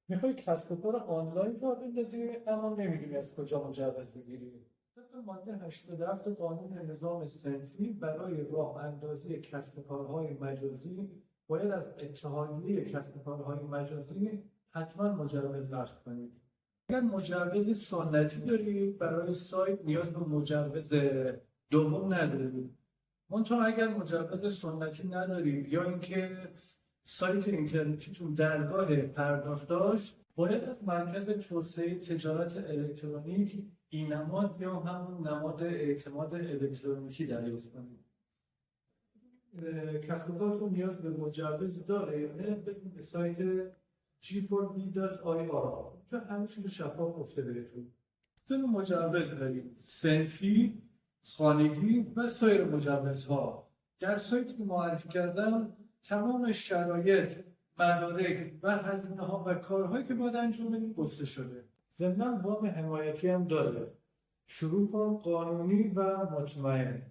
میخوای کسب و کار آنلاین راه بندازی اما نمیدونی از کجا مجوز بگیری. طبق ماده 87 قانون نظام صنفی برای راه اندازی کسب و کارهای مجازی باید از اتحادیه کسب و کارهای مجازی حتما مجوز اخذ کنید. اگر مجوز سنتی داری برای سایت نیاز به مجوز دوم نداری. منتها اگر مجوز سنتی نداری یا اینکه سایت اینترنتیتون درگاه پرداخت داشت باید از مرکز توسعه تجارت الکترونیک اینماد یا همون نماد اعتماد الکترونیکی دریافت کنید. کسب و کارتون نیاز به مجوز داره یا نه برید به سایت g4b.ir چون همه چیز شفاف گفته بهتون. سه نوع مجوز داریم: صنفی، خانگی و سایر مجوزها. در سایتی که معرفی کردم تمام شرایط، مدارک و هزینه‌ها و کارهایی که باید انجام بدیم گفته شده. ضمناً وام حمایتی هم داره. شروع کن قانونی و مطمئن.